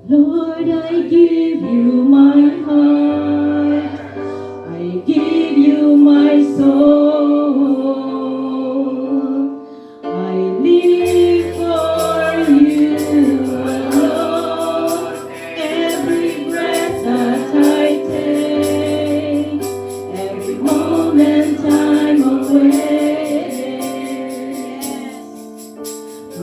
Lord, I give you my heart, I give you my soul. I live for you alone. Every breath that I take, every moment I'm away.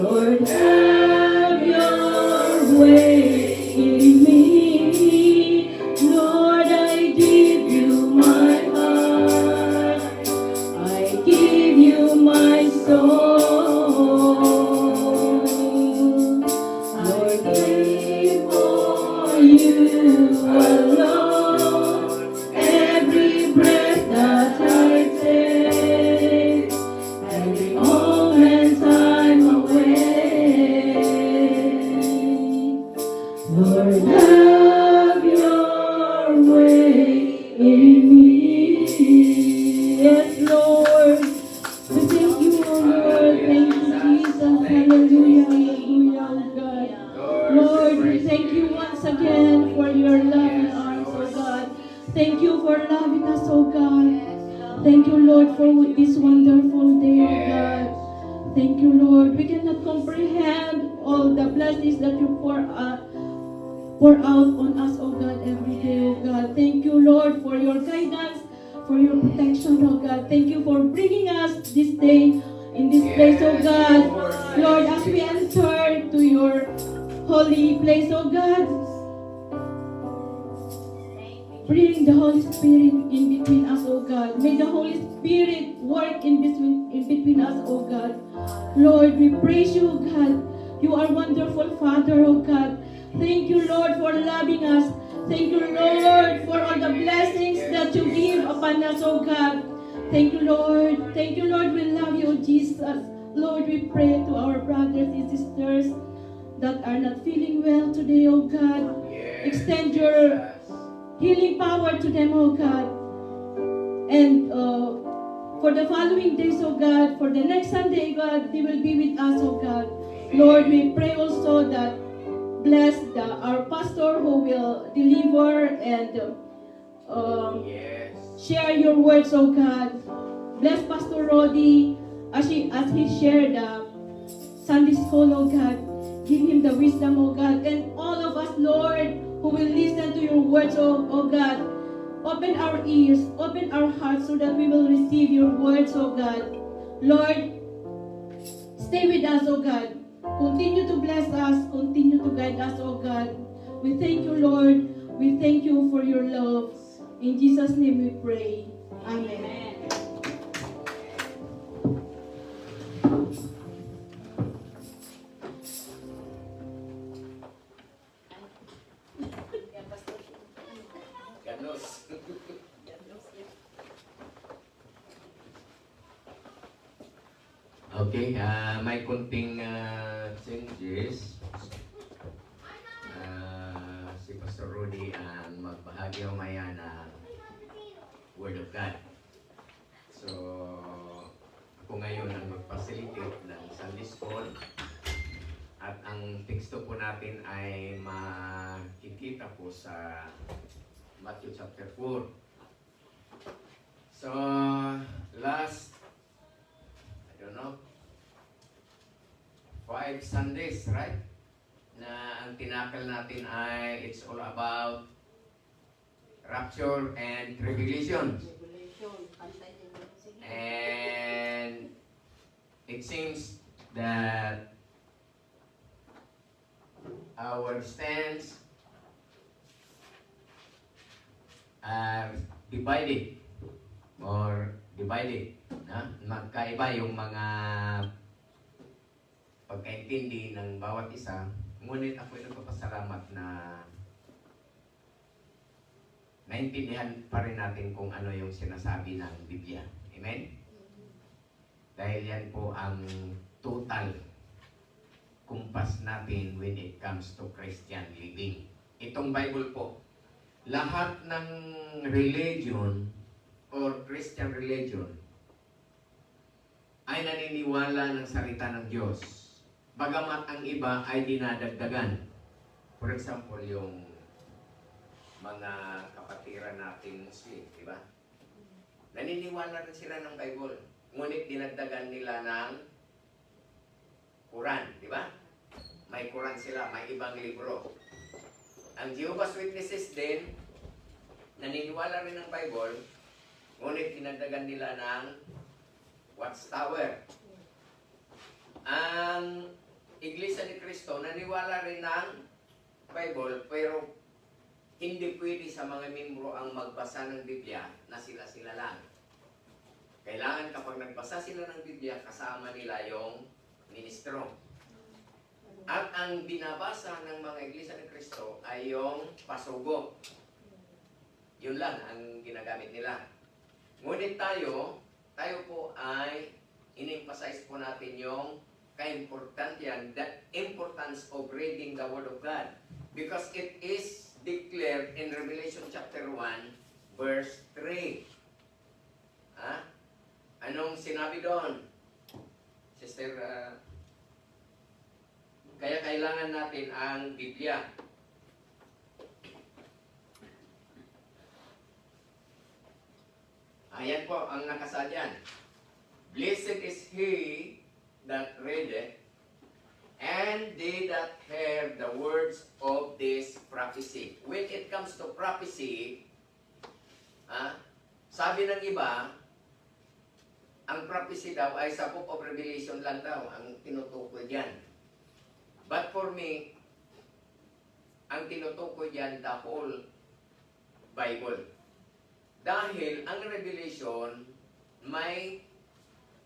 Lord, have your way in me. Lord, I give you my heart, I give you my soul. Lord, live for you alone. Every breath that I take, every moment I'm away. Lord, have your way in me. Yes, Lord. We thank you, O Lord. Thank you, Jesus. Hallelujah, hallelujah, oh God. Lord, we thank you once again for your loving arms, oh God. Thank you for loving us, oh God. Thank you, Lord, for this wonderful day, oh God. Thank you, Lord. We cannot comprehend all the blessings that you pour out on us, oh God, every day, oh God. Thank you, Lord, for your guidance, for your protection, oh God. Thank you for bringing us this day in this place, oh God. Lord, as we enter to your holy place, oh God, bring the Holy Spirit in between us, oh God. May the Holy Spirit work in between us, oh God. Lord, we praise you, oh God. You are wonderful, Father, oh God. Thank you, Lord, for loving us. Thank you, Lord, for all the blessings that you give upon us, oh God. Thank you, Lord. Thank you, Lord. We love you, Jesus. Lord, we pray to our brothers and sisters that are not feeling well today, oh God. Extend your healing power to them, oh God. And for the following days, oh God, for the next Sunday, God, they will be with us, oh God. Lord, we pray also that bless our pastor who will deliver and share your words, oh God. Bless Pastor Rodi as he shared the Sunday school, oh God. Give him the wisdom, oh God. And all of us, Lord, who will listen to your words, oh God. Open our ears, open our hearts so that we will receive your words, oh God. Lord, stay with us, oh God. Continue to bless us, continue to guide us, oh God. We thank you, Lord. We thank you for your love. In Jesus' name we pray. Amen. Okay, may kunting changes. Si Pastor Rudy ang magbahagi mamaya na Word of God. So, ako ngayon ang mag-facilitate ng Sunday School. At ang teksto po natin ay makikita po sa Matthew chapter 4. So, last, I don't know, 5 Sundays, right? Na ang tinakal natin ay it's all about rapture and tribulation. And it seems that our stance are divided. Magkaiba yung mga pagkaintindi ng bawat isa. Ngunit ako ay nagpapasalamat na naintindihan pa rin natin kung ano yung sinasabi ng Biblia. Amen? Dahil yan po ang total kumpas natin when it comes to Christian living. Itong Bible po, lahat ng religion or Christian religion ay naniniwala ng salita ng Diyos. Bagamat ang iba ay dinadagdagan. For example, yung mga kapatiran nating Muslim, di ba? Naniniwala rin sila ng Bible. Ngunit dinagdagan nila ng Quran, di ba? May Quran sila, may ibang libro. Ang Jehovah's Witnesses din, naniniwala rin ng Bible, ngunit dinagdagan nila ng Watchtower. Ang Iglesia ni Cristo, naniwala rin ng Bible, pero hindi pwede sa mga membro ang magbasa ng Biblia na sila-sila lang. Kailangan kapag nagbasa sila ng Biblia, kasama nila yung ministro. At ang binabasa ng mga Iglesia ni Cristo ay yung pasugo. Yun lang ang ginagamit nila. Ngunit tayo po ay in-emphasize po natin yung ka-importantyan, the importance of reading the Word of God. Because it is declared in Revelation chapter 1, verse 3. Ha? Anong sinabi doon? Sister, kaya kailangan natin ang Biblia. Ayan po ang nakasadyan. Blessed is he that readeth, and they that hear the words of this prophecy. When it comes to prophecy, sabi ng iba, ang prophecy daw ay sa Book of Revelation lang daw ang tinutukoy diyan. But for me, ang tinutukoy diyan the whole Bible. Dahil ang Revelation may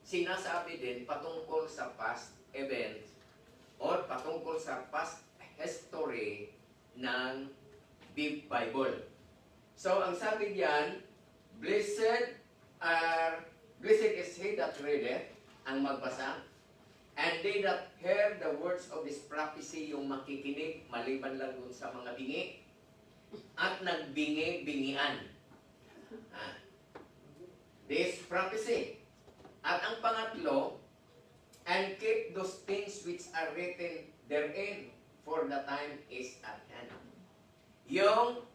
sinasabi din patungkol sa past events or patungkol sa past history ng Big Bible. So, ang sabi diyan, blessed is he that readeth, ang magbasa, and they that hear the words of this prophecy, yung makikinig, maliban lang dun sa mga bingi, at nagbingi-bingian. This prophecy. At ang pangatlo, and keep those things which are written therein, for the time is at hand. Yung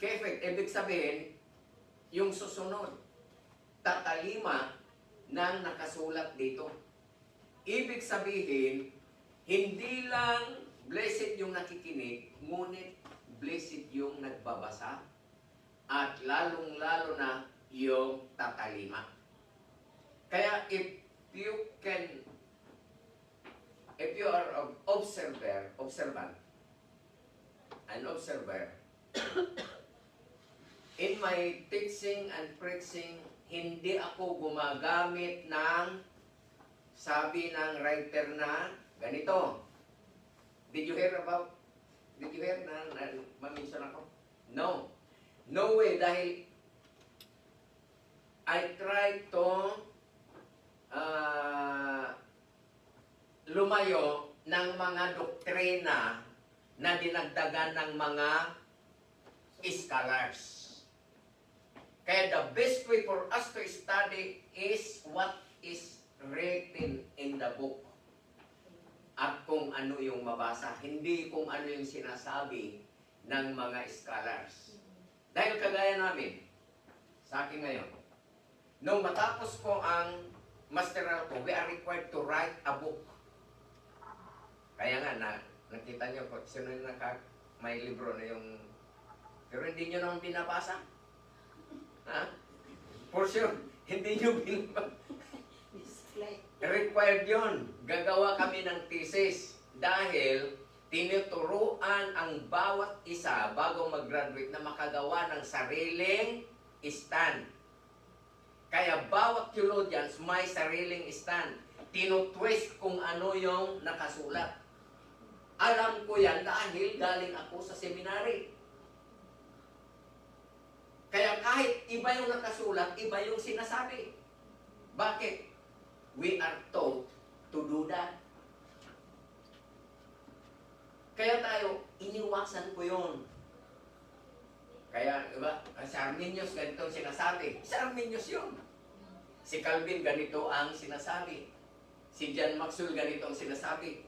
kefet, ibig sabihin, yung susunod, tatalima ng nakasulat dito. Ibig sabihin, hindi lang blessed yung nakikinig, ngunit blessed yung nagbabasa, at lalong-lalo na yung tatalima. Kaya if you are observant, an observer, in my teaching and preaching, hindi ako gumagamit ng sabi ng writer na ganito. Did you hear na ma-mention ako? No. No way, dahil I try to lumayo ng mga doktrina na dinagdagan ng mga scholars. Kaya the best way for us to study is what is written in the book. At kung ano yung mabasa, hindi kung ano yung sinasabi ng mga scholars. Dahil kagaya namin, sa akin ngayon, nung matapos ko ang masteral ko, we are required to write a book. Kaya nga, nakita nyo ko, sino yung may libro na yung, pero hindi nyo naman binabasa. Ha? For sure, hindi nyo binabasa. Required yun. Gagawa kami ng thesis. Dahil, tinuturuan ang bawat isa bago mag-graduate na makagawa ng sariling stand. Kaya bawat theologians may sariling stand. Tinutwist kung ano yung nakasulat. Alam ko yan dahil galing ako sa seminary. Kaya kahit iba yung nakasulat, iba yung sinasabi. Bakit? We are taught to do that. Kaya tayo, iniwasan ko yun. Kaya, diba, si Arminius ganito ang sinasabi. Si Arminius yun. Si Calvin ganito ang sinasabi. Si John Maxwell ganito ang sinasabi.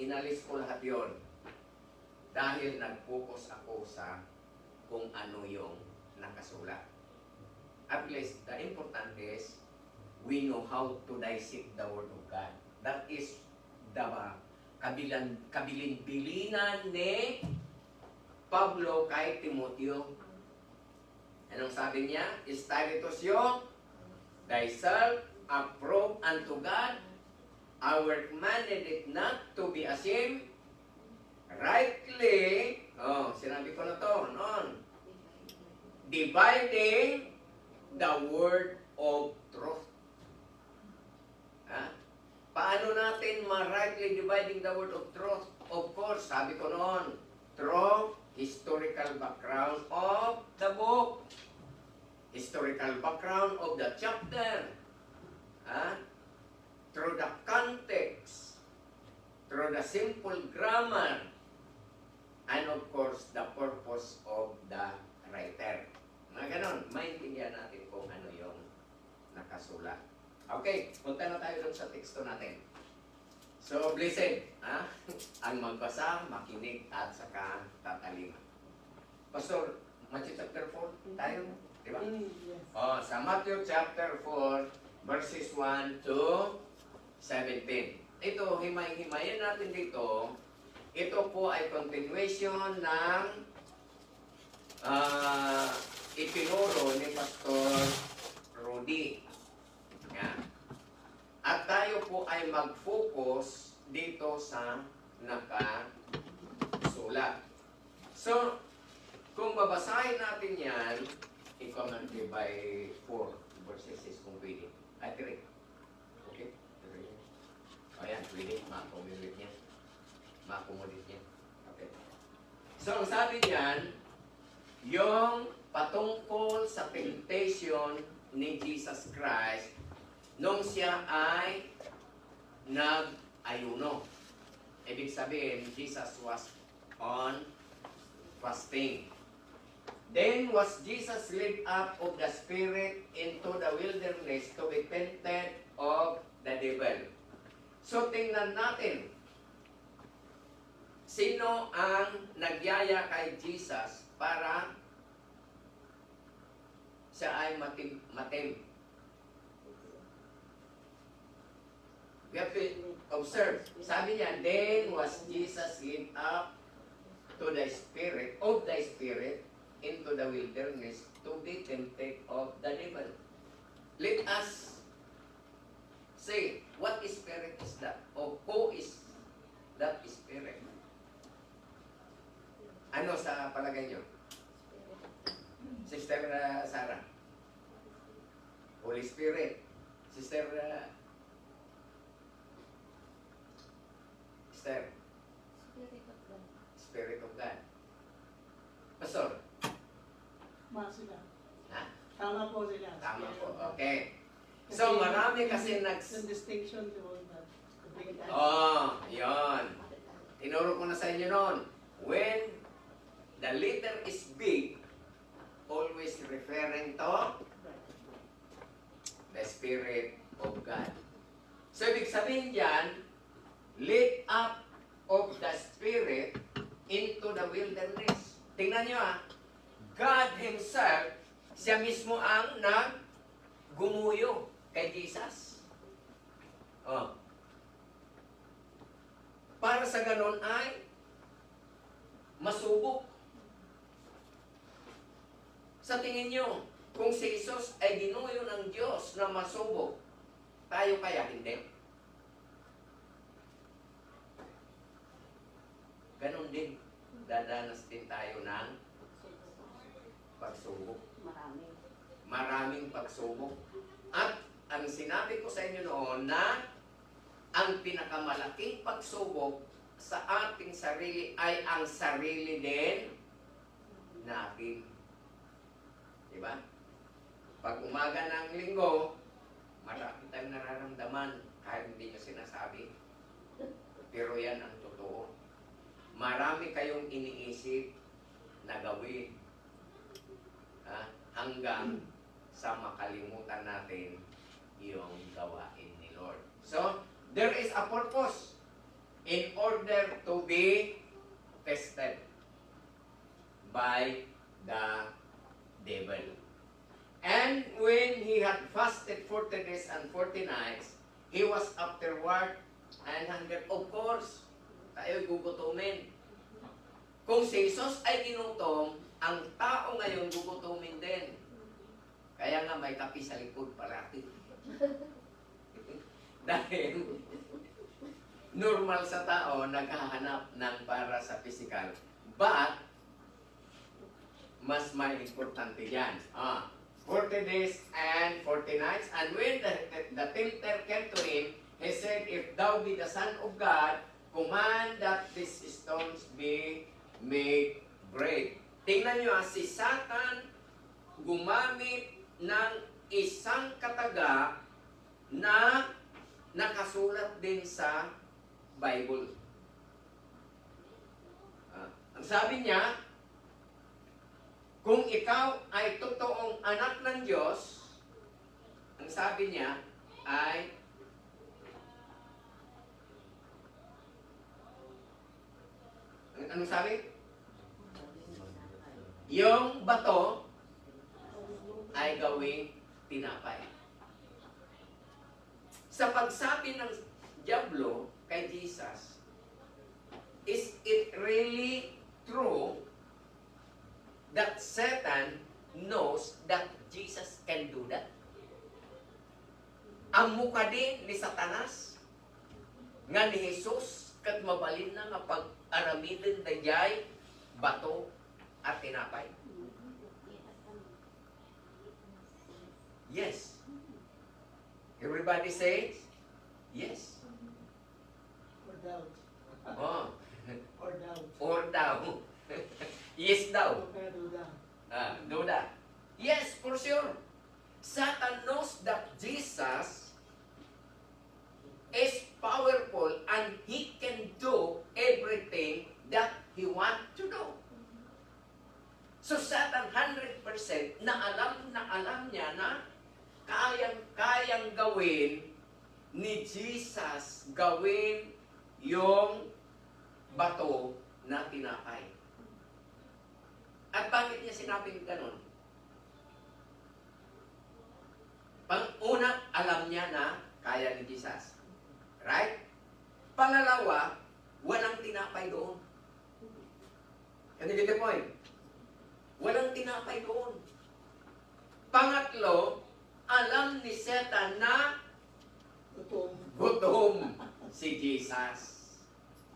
inalis ko lahat yon dahil nag-focus ako sa kung ano yung nakasulat. At least, the important is, we know how to dissect the Word of God. That is the kabilin-bilinan ni Pablo kay Timoteo. Anong sabi niya? Study to show thyself approved unto God, a workman needed not to be ashamed, rightly, sinabi ko na to, noon, dividing the word of truth. Paano natin ma-rightly dividing the word of truth? Of course, sabi ko noon, through historical background of the book, historical background of the chapter, through the context, through the simple grammar, and of course, the purpose of the writer. Mga ganon, maintindihan natin kung ano yung nakasulat. Okay, punta na tayo dun sa teksto natin. So, blessed, ang magbasa, makinig, at saka tatalima. Pastor, Matthew chapter 4 tayo, di ba? Yes. Sa Matthew chapter 4, verses 1 to 17. Ito, himay-himayin natin dito. Ito po ay continuation ng itinuro ni Pastor Rudy. Yan. At tayo po ay mag-focus dito sa nakasulat. So, kung babasahin natin yan, i-comment by 4 verses 6 kung pwede. Ay, 3. Okay? 3. O yan, pwede. Ma-accommodate niya. Ma-accommodate niya. Okay. So, ang sabi diyan, yung patungkol sa temptation ni Jesus Christ nung siya ay nag-ayuno. Ibig sabihin, Jesus was on fasting. Then was Jesus led up of the Spirit into the wilderness to be tempted of the devil. So tingnan natin, sino ang nagyaya kay Jesus para siya ay matim. We have to observe. Sabi niya, then was Jesus led up to the Spirit, of the Spirit, into the wilderness to be tempted of the devil. Let us say, what Spirit is that? Or who is that Spirit? Ano sa palagay niyo? Sister Sarah. Holy Spirit. Sister Esther. Spirit of God. Pastor. Sila. Ha? Tama po sila. Tama po. Okay. So, marami kasi The distinction to all that. Yun. Tinuro ko na sa inyo noon. When the letter is big, always referring to the Spirit of God. So, ibig sabihin dyan, lead up of the Spirit into the wilderness. Tingnan nyo God Himself, siya mismo ang naggumuyo kay Jesus. Para sa ganon ay masubok. Sa tingin nyo, kung si Jesus ay ginuyo ng Diyos na masubok, tayo kaya hindi? Ganon din, dadanas din tayo ng pagsubok. Maraming pagsubok. At ang sinabi ko sa inyo noon na ang pinakamalaking pagsubok sa ating sarili ay ang sarili din natin. Diba? Pag umaga ng linggo, marami tayong nararamdaman kahit hindi nyo sinasabi. Pero yan ang totoo. Marami kayong iniisip na gawin hanggang sa makalimutan natin yung gawain ni Lord. So, there is a purpose in order to be tested by the devil. And when he had fasted 40 days and 40 nights, he was afterward and hungered. Of course, tayo gugutumin. Kung si Jesus ay ginutom, ang tao ngayon gugutumin din. Kaya nga may kapi sa likod parati. Dahil normal sa tao, naghahanap ng para sa physical. But, mas may importante yan. 40 days and 40 nights. And when the tempter came to him, he said, if thou be the Son of God, command that these stones be made bread. Tingnan nyo, si Satan gumamit ng isang kataga na nakasulat din sa Bible. Ang sabi niya, kung ikaw ay totoong anak ng Diyos, ang sabi niya ay, anong sabi? Yung bato ay gawing tinapay. Sa pagsabi ng Diablo kay Jesus, is it really true that Satan knows that Jesus can do that? Ang mukha din ni Satanas nga ni Jesus kat mabalin na nga pag-aramidin dayay bato at tinapay. Yes. Everybody says yes. Or doubt. Oh. Or doubt. Or daw. Yes daw. Duda. Duda. Yes, for sure. Satan knows that Jesus is powerful and he can do everything that he wants to do. So Satan 100% na alam niya na kayang gawin ni Jesus, gawin yung bato na tinapay. At bakit niya sinabing ganun? Pang-una, alam niya na kaya ni Jesus. Right? Pangalawa, walang tinapay doon. Can you get the point? Walang tinapay doon. Pangatlo, alam ni Satan na gutom si Jesus.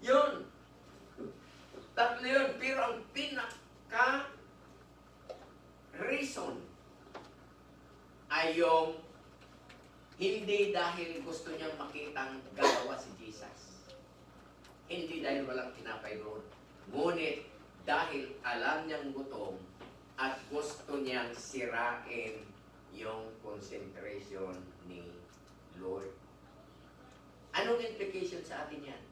Yun. Tatlo yun. Pero ang pinaka-reason ay yung hindi dahil gusto niyang makitang galawa si Jesus. Hindi dahil walang tinapay doon. Ngunit dahil alam niyang gutom at gusto niyang sirain yung concentration ni Lord. Anong implication sa atin yan?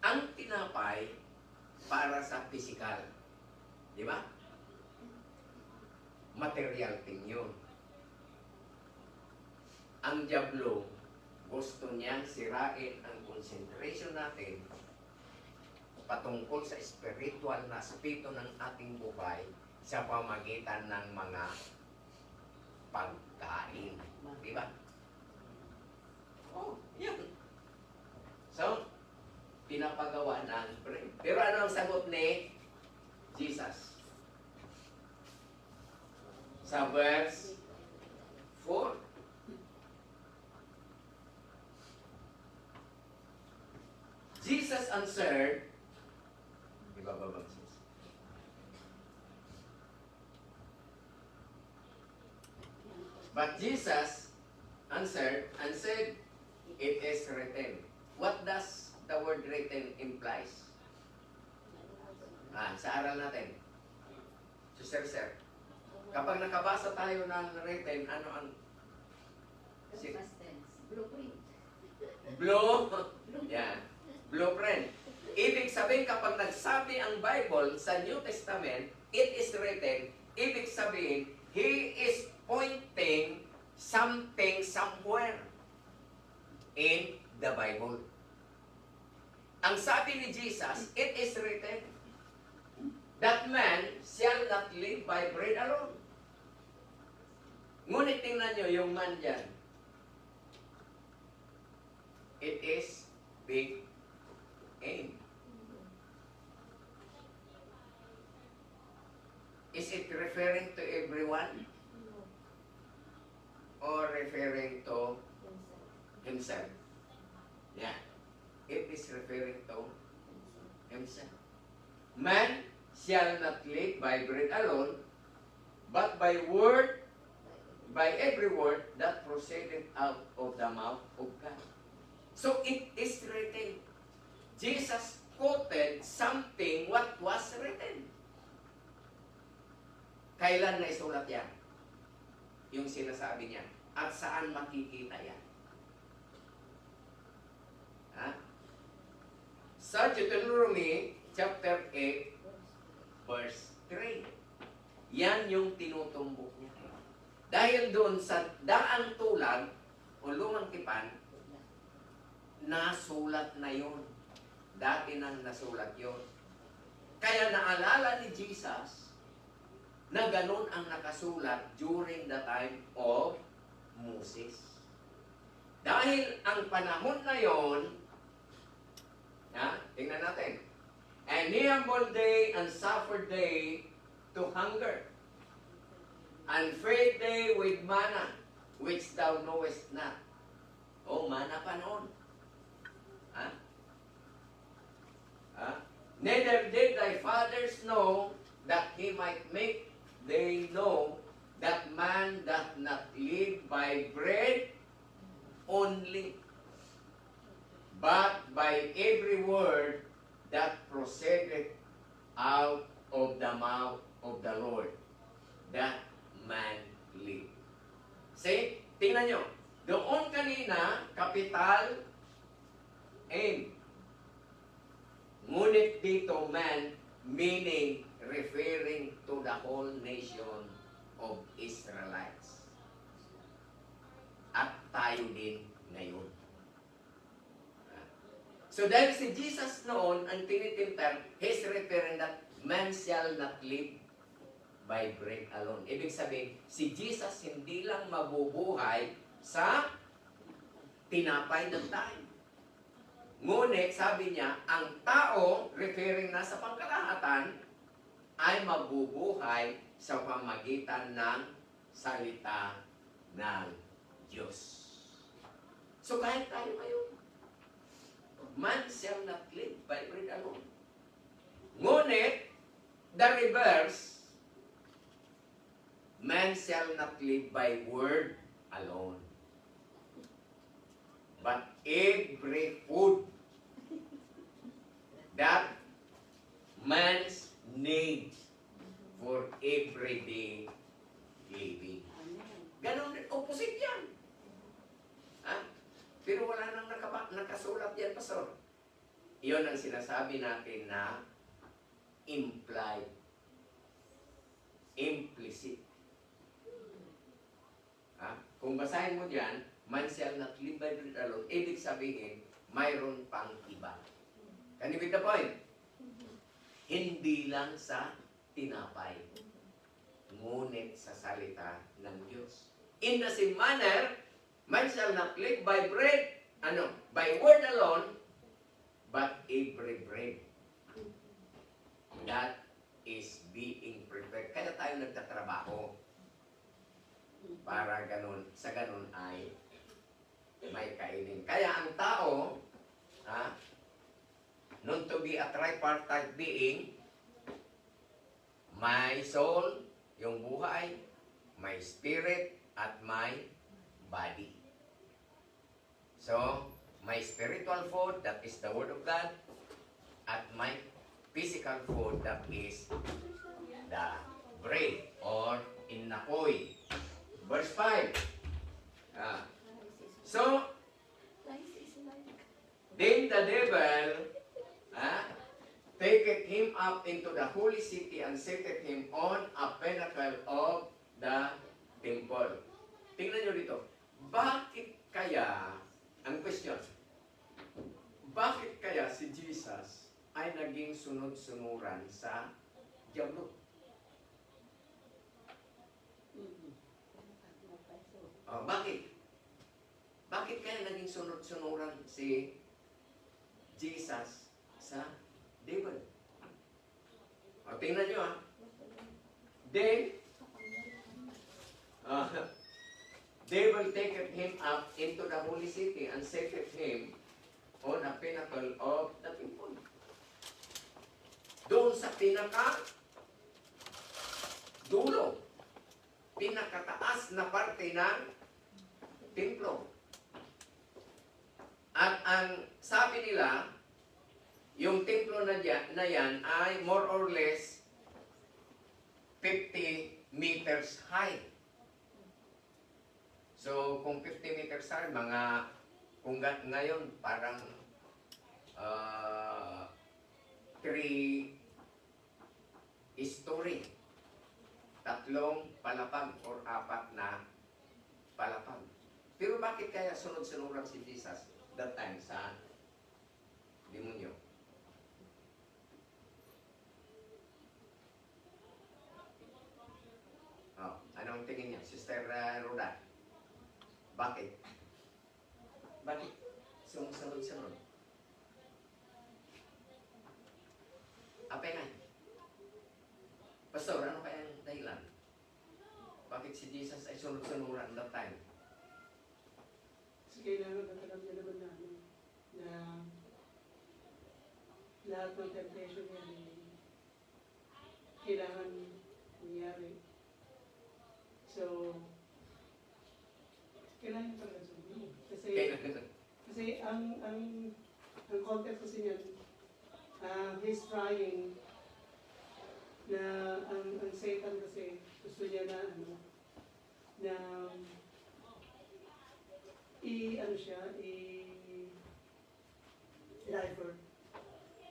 Ang tinapay para sa physical. Di ba? Material thing yun. Ang Diablo, gusto niyang sirain ang concentration natin patungkol sa spiritual na aspeto ng ating buhay sa pamagitan ng mga pagkain. Di ba? Oh, yan. So, pinapagawa ng bread. Pero ano ang sagot ni Jesus? Sa verse 4. Jesus answered, ibababag sis. But Jesus answered and said, it is written. What does the word written implies? Sa aral natin. So, sir. Kapag nakabasa tayo ng written, ano ang Past tense. Blueprint. Yan. Blueprint. Ibig sabihin, kapag nagsabi ang Bible sa New Testament, it is written, ibig sabihin, He is pointing something somewhere in the Bible. Ang sabi ni Jesus, it is written that man shall not live by bread alone. Ngunit tingnan nyo yung man dyan. It is big aim. Is it referring to everyone? Or referring to himself? Yeah. It is referring to himself. Man shall not live by bread alone, but by every word that proceeded out of the mouth of God. So it is written. Jesus quoted something what was written. Kailan na isulat yan? Yung sinasabi niya. At saan makikita yan? Ha? Sa Deuteronomy chapter 8 verse 3. Yan yung tinutumbok niya. Dahil doon sa daang tulag o lumang tipan, nasulat na yun. Dati nang nasulat yun. Kaya naalala ni Jesus na ganun ang nakasulat during the time of Moses. Dahil ang panahon na yon, tingnan natin, and humble day and suffer day to hunger, and fed day with manna, which thou knowest not. O, manna pa noon. Neither did thy fathers know, that he might make they know that man doth not live by bread only, but by every word that proceeded out of the mouth of the Lord, that man live. See, tingnan nyo. Doon kanina, capital aim. Ngunit dito, man, meaning referring to the whole nation of Israelites. At tayo din ngayon. So dahil si Jesus noon, ang tinitintar, he's referring that man shall not live by bread alone. Ibig sabihin, si Jesus hindi lang mabubuhay sa tinapay ng tayo. Ngunit, sabi niya, ang tao, referring na sa pangkalahatan, ay mabubuhay sa pamagitan ng salita ng Diyos. So kahit tayo ngayon, man shall not live by bread alone. Ngunit, the reverse, man shall not live by word alone, but every food that man's needs for everyday living. Ganon din, opposite yan. Pero wala nang nakasulat yan, Pastor. Iyon ang sinasabi natin na implied, implicit. Kung basahin mo dyan, man shall not live by bread alone, ibig sabihin, mayroon pang iba. Can you get the point? Hindi lang sa tinapay, ngunit sa salita ng Diyos. In the same manner, man shall not live by bread, by word alone, but every bread that is being prepared. Kaya tayo nagtatrabaho para sa ganun ay may kainin. Kaya ang tao, known to be a tripartite being, may soul, yung buhay, may spirit, at may body. So, may spiritual food, that is the Word of God, at may physical food, that is the bread, or inakoy. Verse 5. So, then the devil taketh him up into the holy city and setteth him on a pinnacle of the temple. tingnan nyo dito. Bakit kaya, ang question, bakit kaya si Jesus ay naging sunod-sunuran sa Diablo? Bakit? Bakit kaya naging sunod-sunuran si Jesus sa devil? Tingnan nyo Then, devil taketh him up into the holy city and setteth him on a pinnacle of the temple. Doon sa dulo, pinakataas na parte ng templo. At ang sabi nila, yung templo na yan ay more or less 50 meters high. So, kung 50 meters high, kung ngayon parang 3 story. 3 palapag or 4 na palapag. Pero bakit kaya sunod-sunuran si Jesus that time sa demonyo? Anong tingin niya? Sister Roda? Bakit? Bakit sumusunod-sunod? Apenay. Pastor, ano kaya ang dahilan? Bakit si Jesus ay sunod-sunuran that time? Kasi kailangan alam niya naman na lahat ng temptation niya kailangan nangyari. So, kailangan talaga sumunod. Kasi ang context kasi niyan, he's trying na ang Satan kasi gusto niya na i-divert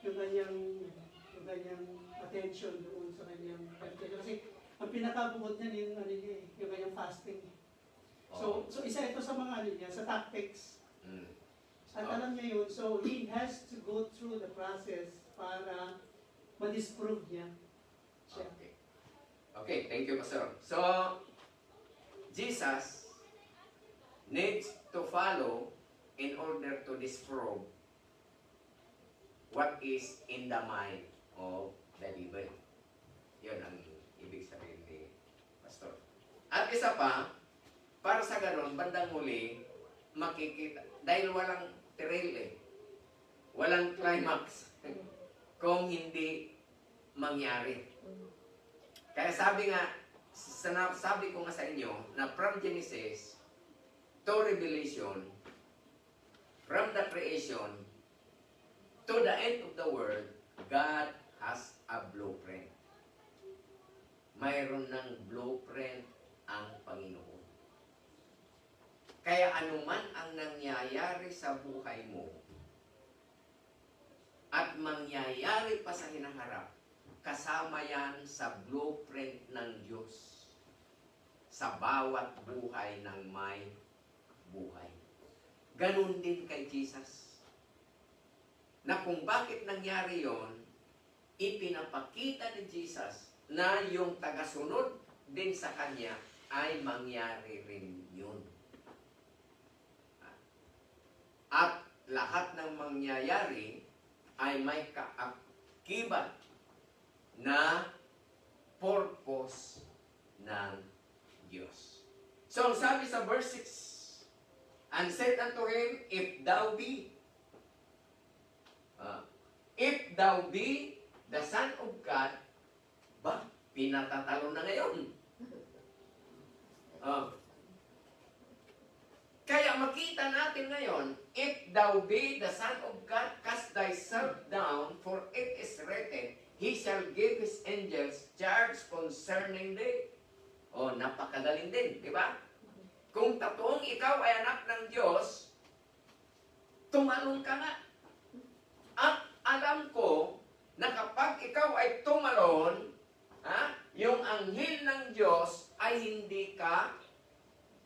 yung kanyang attention doon sa kanyang temptation. Kasi ang pinakabukod niya yung kanyang fasting. So isa ito sa mga sa tactics. At alam niya yun, so he has to go through the process para ma-disprove niya siya. Okay, thank you, Pastor. So, Jesus needs to follow in order to disprove what is in the mind of the devil. Yun ang ibig sabihin ni Pastor. At isa pa, para sa ganon, bandang huli, makikita, dahil walang trail walang climax, kung hindi mangyari. Kaya sabi ko nga sa inyo, na from Genesis to Revelation, from the creation to the end of the world, God has a blueprint. Mayroon ng blueprint ang Panginoon. Kaya anuman ang nangyayari sa buhay mo at mangyayari pa sa hinaharap, kasama yan sa blueprint ng Diyos sa bawat buhay ng may buhay. Ganun din kay Jesus. Na kung bakit nangyari yon, ipinapakita ni Jesus na yung tagasunod din sa Kanya ay mangyari rin yun. At lahat ng mangyayari ay may kaakibat na purpose ng Diyos. So, sabi sa verse 6, and said unto him, if thou be the Son of God, pinatatalo na ngayon. Kaya makita natin ngayon, if thou be the Son of God, cast thyself down, for it is written, He shall give His angels charge concerning thee. Napakagaling din, di ba? Kung totoong ikaw ay anak ng Diyos, tumalon ka nga. At alam ko na kapag ikaw ay tumalon, yung anghel ng Diyos ay hindi ka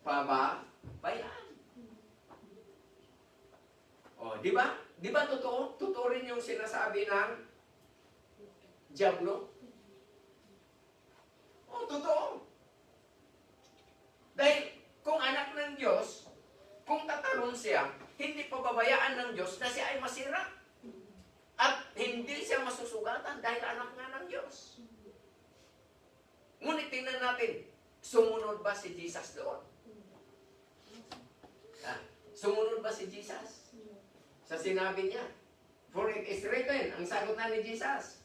pababayaan. O, di ba? Di ba totoo? Totoo rin yung sinasabi ng Diablo? O, totoo. Dahil kung anak ng Diyos, kung tatalon siya, hindi pababayaan ng Diyos na siya ay masira. At hindi siya masusugatan dahil anak nga ng Diyos. Ngunit tingnan natin, sumunod ba si Jesus doon? Sumunod ba si Jesus? Sa sinabi niya, for it is written, ang sagot na ni Jesus,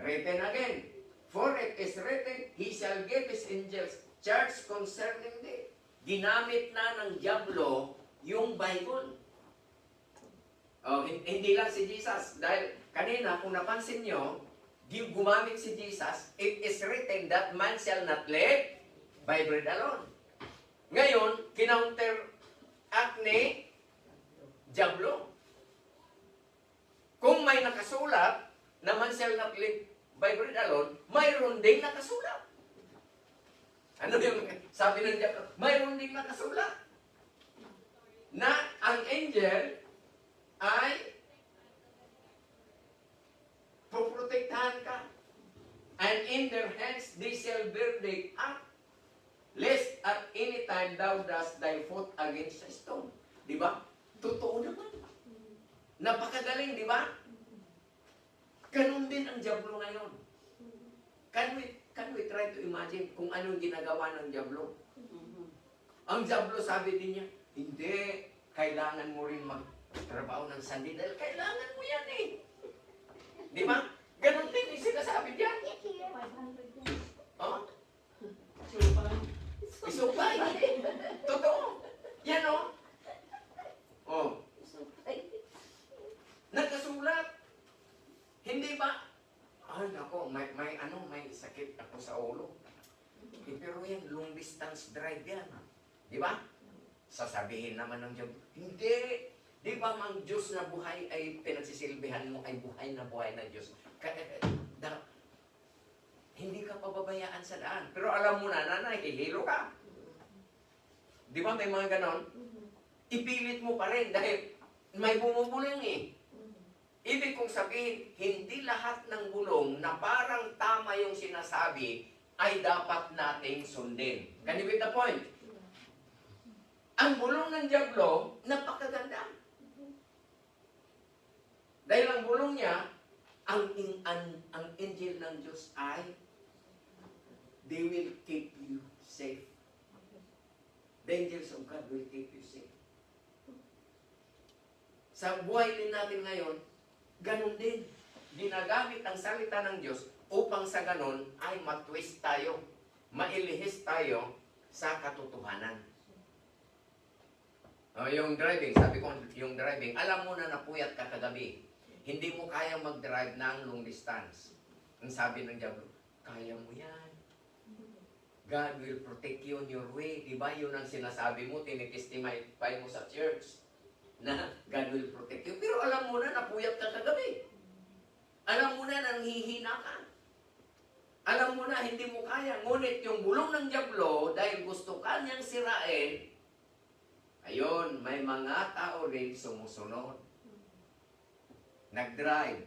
written again, for it is written, He shall give His angels charge concerning thee. Ginamit na ng Diablo yung Bible. Oh, hindi lang si Jesus. Dahil kanina, kung napansin nyo, gumamit si Jesus, it is written that man shall not live by bread alone. Ngayon, kinounter-act ni Diablo. Kung may nakasulat na man shall not live by bread alone, mayroon ding nakasulat. Ano yung sabi ng Diablo? Mayroon ding nakasulat na ang angel ay poprotektahan ka. And in their hands they shall bear thee up, lest at any time thou dust thy foot against a stone. Di ba? Totoo naman. Napakagaling, di ba? Ganun din ang Diablo ngayon. Can we try to imagine kung anong ginagawa ng Diablo? Ang Diablo sabi din niya, hindi, kailangan mo rin magtrabaho ng Sunday dahil kailangan mo yan eh. Di ba? Ganun din yung sinasabi diyan. Oh? Isupay. Totoo. Yan o. Oh. Nagkasulat. Hindi ba? Ay, nako, may sakit ako sa ulo. Pero yan, long distance drive yan. Di ba? Sasabihin naman ng Diyos, hindi. Di ba ang Diyos na buhay ay pinagsisilbihan mo ay buhay na Diyos? Hindi ka pababayaan sa daan. Pero alam mo na, hihilo ka. Di ba may mga ganon? Ipilit mo pa rin dahil may bumubulong eh. Ibig kong sabihin, hindi lahat ng bulong na parang tama yung sinasabi ay dapat nating sundin. Can you get the point? Ang bulong ng Diablo, napakaganda. Dahil ang bulong niya, ang angel ng Diyos ay, they will keep you safe. The angels of God will keep you safe. Sa buhay din natin ngayon, ganun din. Ginagamit ang salita ng Diyos upang sa ganun ay matwist tayo, mailihis tayo sa katotohanan. Yung driving, sabi ko yung driving, alam mo na napuyat ka kagabi. Hindi mo kaya mag-drive ng long distance. Ang sabi ng Diablo, kaya mo yan. God will protect you on your way. Diba yun ang sinasabi mo, tinitestimay mo sa church na God will protect you. Pero alam mo na napuyat ka kagabi. Alam mo na nanghihina ka. Alam mo na hindi mo kaya. Ngunit yung bulong ng Diablo, dahil gusto kanyang sirain, ayun, may mga tao rin sumusunod. Nag-drive.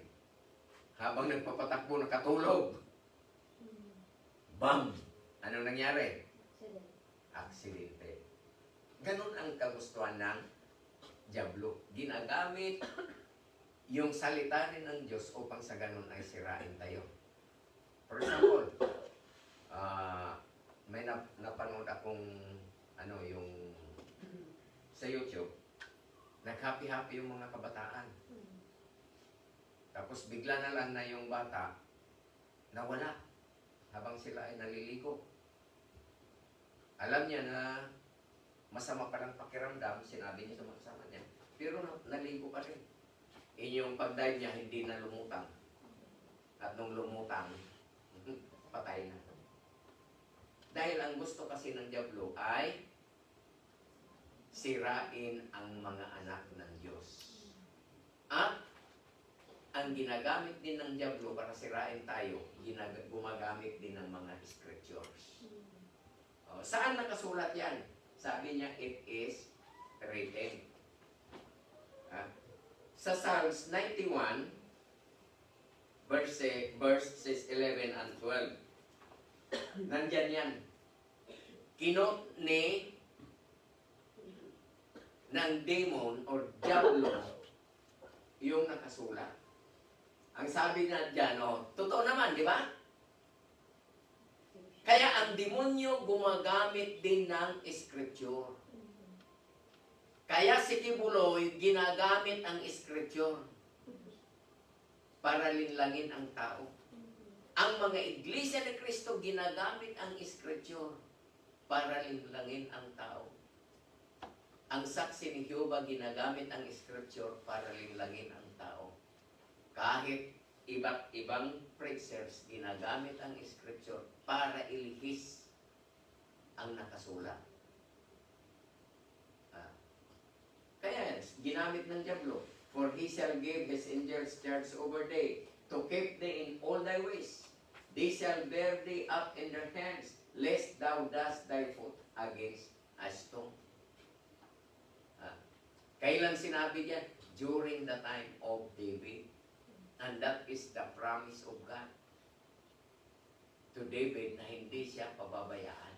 Habang nagpapatakbo, nakatulog. Bam! Anong nangyari? Aksidente. Ganun ang kagustuhan ng Diablo. Ginagamit yung salita rin ng Diyos upang sa ganun ay sirain tayo. For example, may napanood akong yung sa YouTube, nag-happy-happy yung mga kabataan. Tapos bigla na lang na yung bata nawala habang sila ay naliligo. Alam niya na masama pa lang pakiramdam, sinabi niya sa mga kasama niya. Pero naligo pa rin. Yung pag-dive niya, hindi na lumutang. At nung lumutang, patay na. Dahil ang gusto kasi ng Diablo ay sirain ang mga anak ng Diyos. At ang ginagamit din ng Diablo para sirain tayo, gumagamit din ng mga scriptures. Saan nakasulat yan? Sabi niya, it is written. Sa Psalms 91, verses 11 and 12, nandyan yan. Kinot ni ng demon or diablo yung nakasulat. Ang sabi nga dyan, totoo naman, di ba? Kaya ang demonyo gumagamit din ng scripture. Kaya si Kibuloy ginagamit ang scripture para linlangin ang tao. Ang mga iglesia ni Kristo ginagamit ang scripture para linlangin ang tao. Ang saksi ni Jehovah ginagamit ang scripture para linlangin ang tao. Kahit iba't ibang preachers ginagamit ang scripture para ilihis ang nakasulat. Kaya ginamit ng diablo, for he shall give his angels charge over thee, to keep thee in all thy ways. They shall bear thee up in their hands, lest thou dash thy foot against a stone. Kailan sinabi diyan? During the time of David. And that is the promise of God to David na hindi siya pababayaan.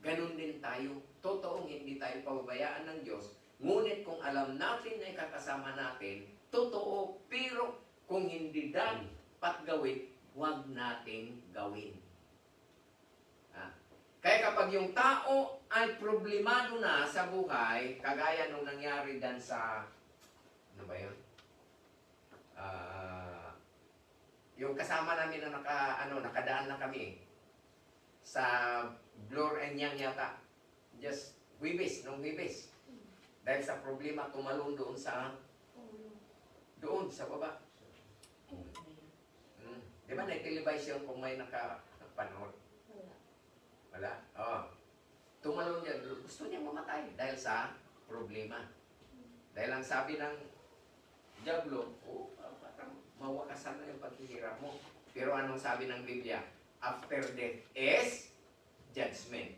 Ganun din tayo. Totoong hindi tayo pababayaan ng Diyos. Ngunit kung alam natin na ikakasama natin, totoo. Pero kung hindi dapat gawin, huwag nating gawin. Kaya kapag yung tao ay problemado na sa buhay, kagaya nung nangyari dan sa, ano ba yun? Yung kasama namin na nakadaan na kami sa Blur and Yang yata. Just nung Wibis. Dahil sa problema, tumalon doon sa baba. Di ba na-televise yun kung may nakapanood? Wala? Tumalon niya. Gusto niya mamatay dahil sa problema. Dahil ang sabi ng diablo, parang mawakasan na yung paghihirap mo. Pero anong sabi ng Biblia? After death is judgment.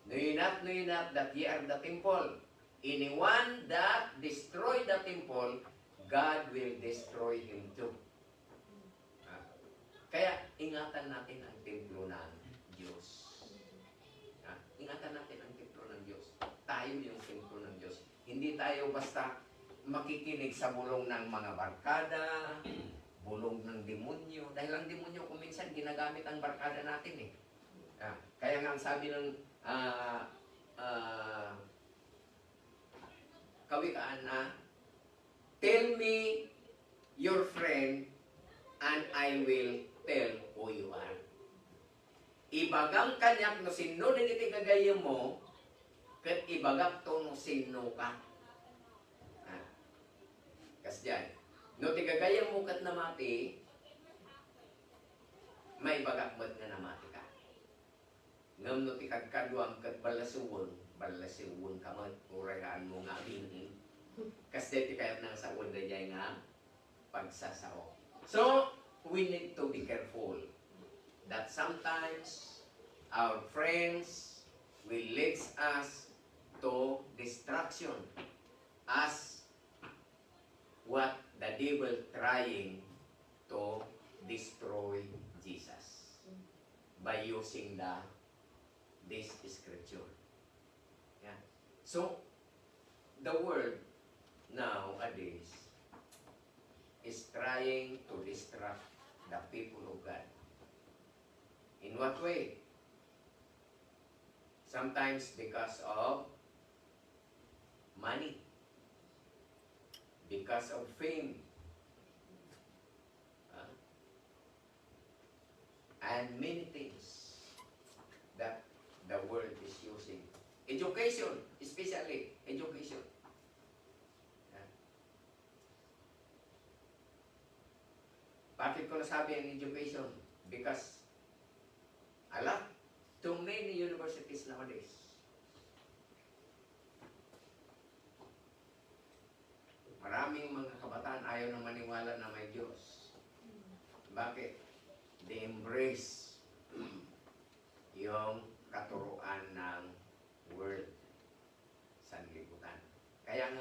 Know ye not that ye are the temple? Anyone that destroy the temple, God will destroy him too. Kaya ingatan natin ang templo ng Diyos. Ingatan natin ang templo ng Diyos. Tayo yung templo ng Diyos. Hindi tayo basta makikinig sa bulong ng mga barkada, bulong ng demonyo. Dahil ang demonyo kung minsan ginagamit ang barkada natin Kaya nga ang sabi ng Kawikaan tell me your friend and I will tell who you are. Ibagang kanyak no sino din iti kagayam mo, kat ibagak to no sino ka. Kasyan. No ti kagayam mo kat namati, may bagak mo't nga namati ka. Ngam no ti kagkaduam kat balasuwon ka mo't uragaan mo nga binin. Kasi ti kayat nang sa unda jay nga pagsasao. So, we need to be careful that sometimes our friends will lead us to destruction as what the devil trying to destroy Jesus by using this scripture. So, the world nowadays is trying to distract the people of God. In what way? Sometimes because of money, because of fame, and many things that the world is using. Education, especially education. Bakit ko nasabi ang education? Because too many universities nowadays. Maraming mga kabataan ayaw na maniwala na may Diyos. Bakit? They embrace yung katuruan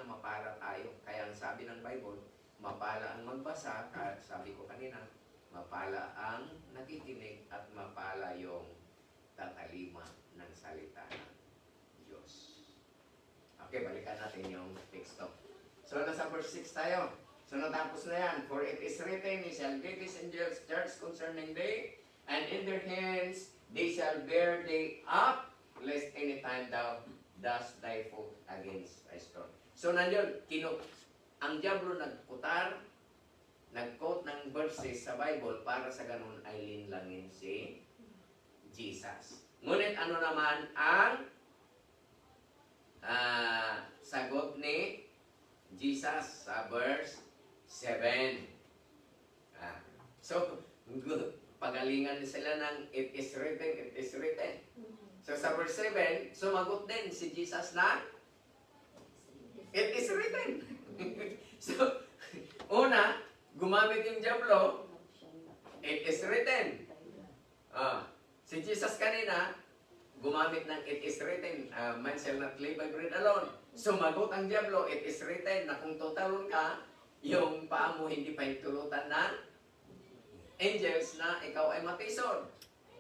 sana mapala tayo. Kaya ang sabi ng Bible, mapala ang magbasa, at sabi ko kanina, mapala ang nakikinig at mapala yung tatalima ng salita ng Diyos. Okay, balikan natin yung text. So, nasa verse 6 tayo. So, natapos na yan. For it is written, He shall give His angels charge concerning thee, and in their hands they shall bear thee up, lest any time thou dash thy foot against a stone. So, nandiyon, ang diablo nagputar, nag-quote ng verses sa Bible para sa ganun ay linlangin si Jesus. Ngunit ano naman ang sagot ni Jesus sa verse 7? So, pagalingan sila ng it is written, it is written. So sa verse 7, sumagot din si Jesus na it is written. So, una, gumamit yung diablo, it is written. Si Jesus kanina, gumamit ng it is written, man shall not live by bread alone. Sumagot ang diablo, it is written, na kung tutalon ka, yung paa mo hindi pa hitulutan ng angels na ikaw ay matisod.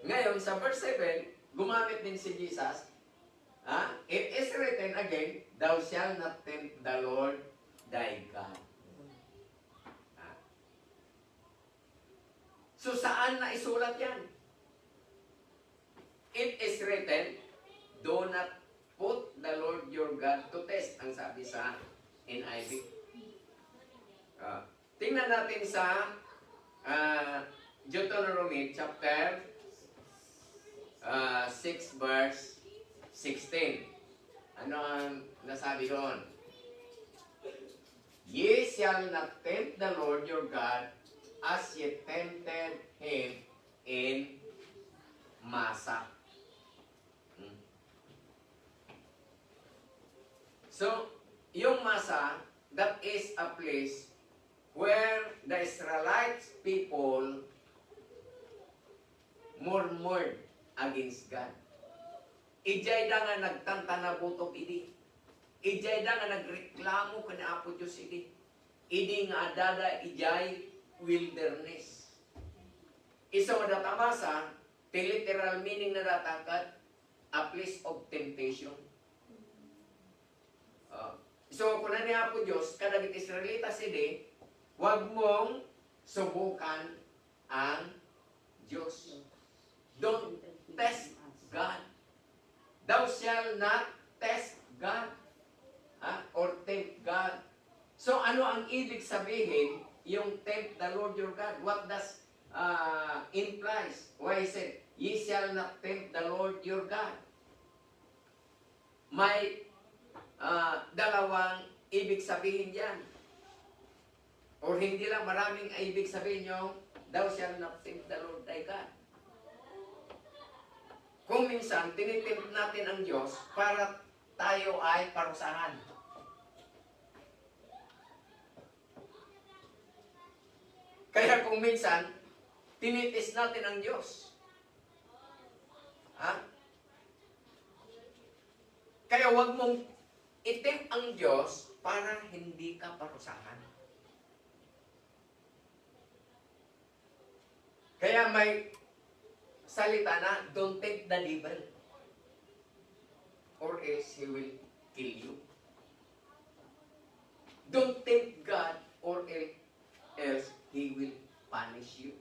Ngayon, sa verse 7, gumamit din si Jesus, it is written again, thou shalt not tempt the Lord thy God. So, saan na isulat yan? It is written, do not put the Lord your God to test, ang sabi sa NIV. Tingnan natin sa Deuteronomy chapter 6 verse 16. Ano ang nasabi doon? Ye shall not tempt the Lord your God as ye tempted Him in Masa. So, yung Masa, that is a place where the Israelites people murmured against God. Ijay da nga nagtanta na butok idi. Ijay da nga nagreklamo kana Apo Diyos idi. Idi nga adada ijay wilderness. Isa nga datamasa, literal meaning na datakat, a place of temptation. So, kung ni Apo Diyos, kadagit Israelitas idi, huwag mong subukan ang Diyos. Don't test God. Thou shall not test God. Or tempt God. So, ano ang ibig sabihin yung tempt the Lord your God? What does implies? Why is it? Ye shall not tempt the Lord your God. May dalawang ibig sabihin yan. Or hindi lang, maraming ibig sabihin yung thou shall not tempt the Lord thy God. Kung minsan, tinitempt natin ang Diyos para tayo ay parusahan. Kaya kung minsan, tinitis natin ang Diyos. Kaya huwag mong itempt ang Diyos para hindi ka parusahan. Kaya may salita na, don't tempt the devil, or else he will kill you. Don't tempt God, or else he will punish you.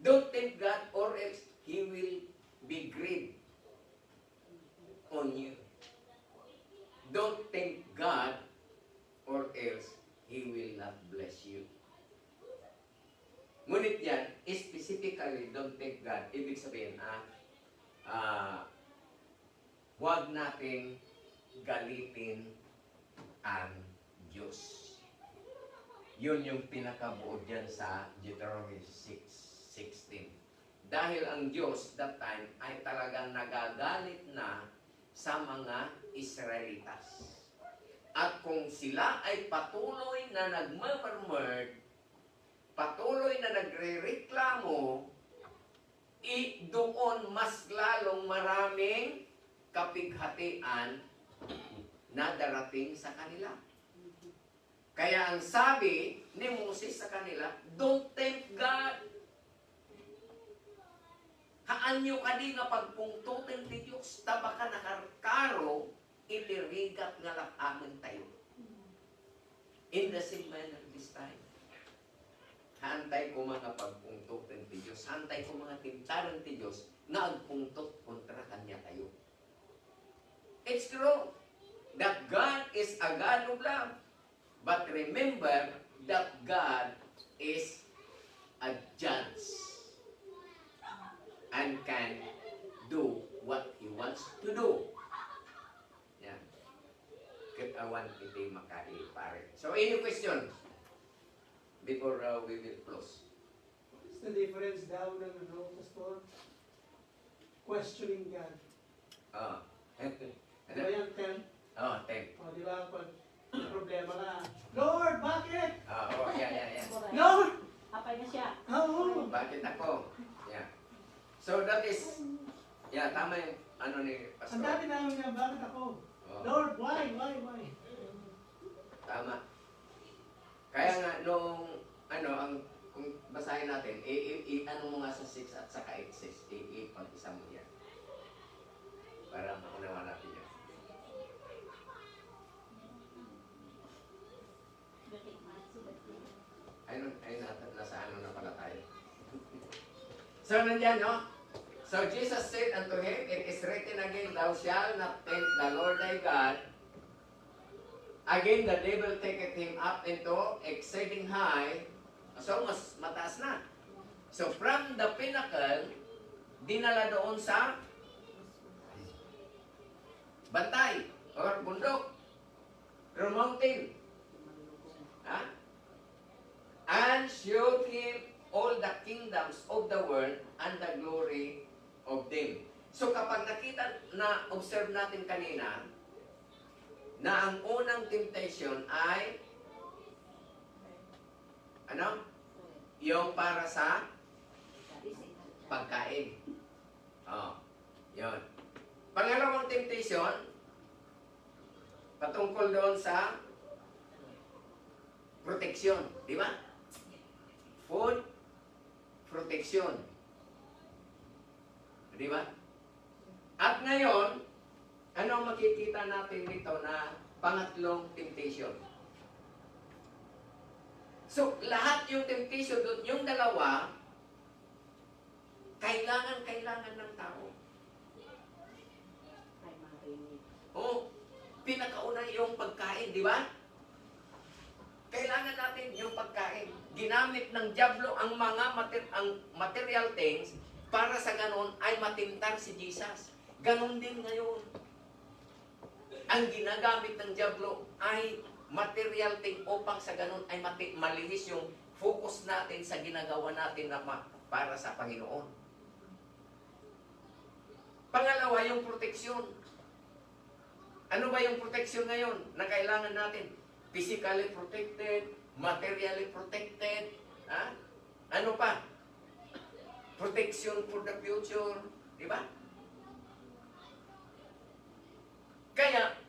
Don't tempt God, or else he will be grieved on you. Don't tempt God, or else he will not bless you. Ngunit yan, specifically, don't tempt God. Ibig sabihin, huwag nating galitin ang Diyos. Yun yung pinakabuod dyan sa Deuteronomy 6:16. Dahil ang Diyos that time ay talagang nagagalit na sa mga Israelitas. At kung sila ay patuloy na nagmamurmur, patuloy na nagre-reklamo, doon mas lalong maraming kapighatian na darating sa kanila. Kaya ang sabi ni Moses sa kanila, don't tempt God. Haanyo ka di nga pagpungtutin ti Diyos, taba ka nakarkaro, itirigat nga lakaman tayo. In the same manner this time. Hantay ko mga pagpungtutin ti Diyos, hantay ko mga tintaran ti Diyos, nga agpungtot kontra kanya tayo. It's true that God is a God of love. But remember that God is a judge and can do what He wants to do. Yan. Katawan iti makai pare. So, any question before we will close? What's the difference daw ng Pastor? Questioning God. Oh. Ano yan, Tel? Oh, ten. O, di ba? Pag may problema ka, Lord, bakit? Oh, yeah. Lord! Apay na siya. Oo! Bakit ako? Yeah. So, that is, yeah, tama yung ano ni Pastor. Ang dami namin nga, bakit ako? Oh. Lord, why? Tama. Kaya nga, nung, ang, kung basahin natin, ano mo nga sa 6 at saka 8, 6, pag-isa mo yan. Para maunawa natin yan. Ay, nasa ano na pala tayo. So, nandyan, no? So, Jesus said unto him, it is written again, thou shalt not tempt the Lord thy God. Again, the devil taketh him up into exceeding high. So, mas mataas na. So, from the pinnacle, dinala doon sa bantay or bundok or mountain. Ha? And showed him all the kingdoms of the world and the glory of them. So kapag nakita na observe natin kanina na ang unang temptation ay ano? Yung para sa pagkain. Oh, yun. Pangalawang temptation patungkol doon sa protection, di ba? Food, protection. Di ba? At ngayon, ano ang makikita natin dito na pangatlong temptation? So, lahat yung temptation doon, yung dalawa, kailangan ng tao. Oh, pinakauna yung pagkain, di ba? Kailangan natin yung pagkain. Ginamit ng diablo ang mga material things para sa ganon ay matimtar si Jesus. Ganon din ngayon. Ang ginagamit ng diablo ay material thing upang sa ganon ay malihis yung focus natin sa ginagawa natin na para sa Panginoon. Pangalawa, yung proteksyon. Ano ba yung proteksyon ngayon na kailangan natin? Physically protected, materially protected, ha? Ano pa? Protection for the future, di ba? Kaya,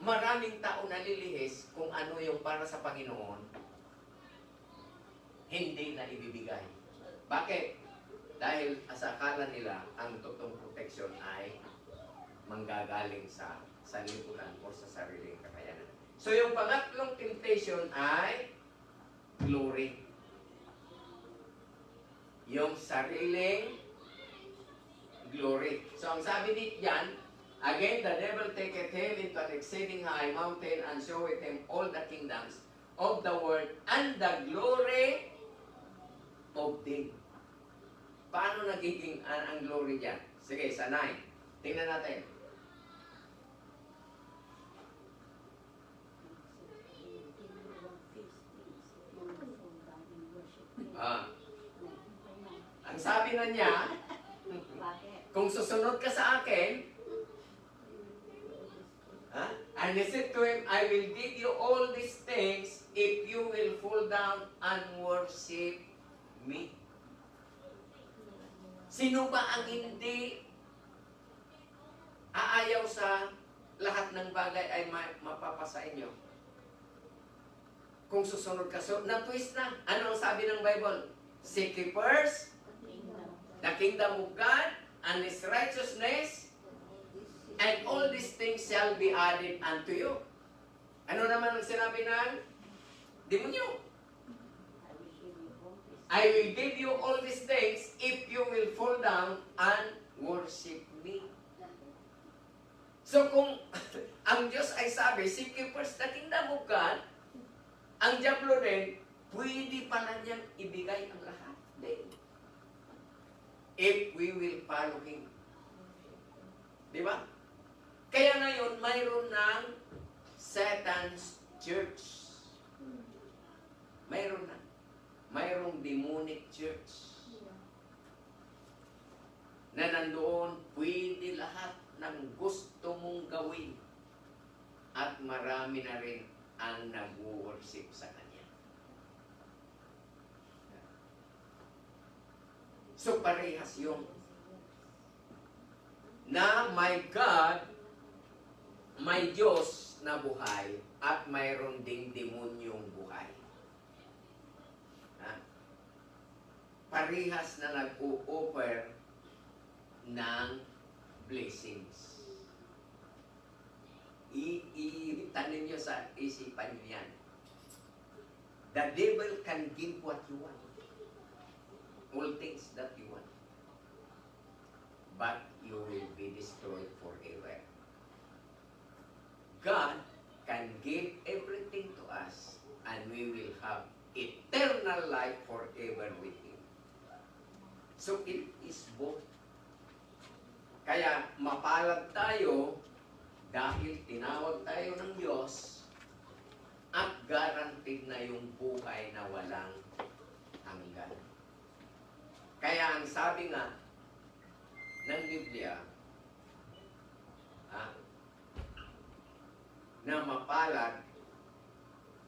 maraming tao nalilihis kung ano yung para sa Panginoon, hindi na ibibigay. Bakit? Dahil sa akala nila, ang totoong protection ay manggagaling sa sanlibutan o sa sariling kakayanan. So, yung pangatlong temptation ay glory. Yung sariling glory. So, ang sabi diyan, again, the devil taketh him into an exceeding high mountain and showeth him all the kingdoms of the world and the glory of them. Paano nagiging ang glory diyan? Sige, sa 9. Tingnan natin. Ang sabi na niya, kung susunod ka sa akin, and he said to him, I will give you all these things if you will fall down and worship me. Sino ba ang hindi aayaw sa lahat ng bagay ay mapapasa inyo. Kung susunod ka, so na-twist na. Ano ang sabi ng Bible? Seek ye first the kingdom of God and His righteousness, and all these things shall be added unto you. Ano naman ang sinabi ng demonyo? I will give you all these things if you will fall down and worship me. So kung ang Diyos ay sabi, seek ye first the kingdom of God, ang diablo din, pwede pala niyang ibigay ang lahat din. If we will follow Him. Di ba? Kaya ngayon, mayroon ng Satan's church. Mayroon na. Mayroong demonic church. Na nandoon, pwede lahat ng gusto mong gawin. At marami na rin ang nag-worship sa Kanya. So parehas yun. Na may God, may Diyos na buhay, at mayroon ding demonyong buhay. Ha? Parehas na nag-o-offer ng blessings. Itanin nyo sa isipan nyo yan. The devil can give what you want. All things that you want. But you will be destroyed forever. God can give everything to us, and we will have eternal life forever with Him. So it is both. Kaya mapalad tayo dahil tinawag tayo ng Diyos at guaranteed na yung buhay na walang hanggan. Kaya ang sabi nga ng Biblia, na mapalad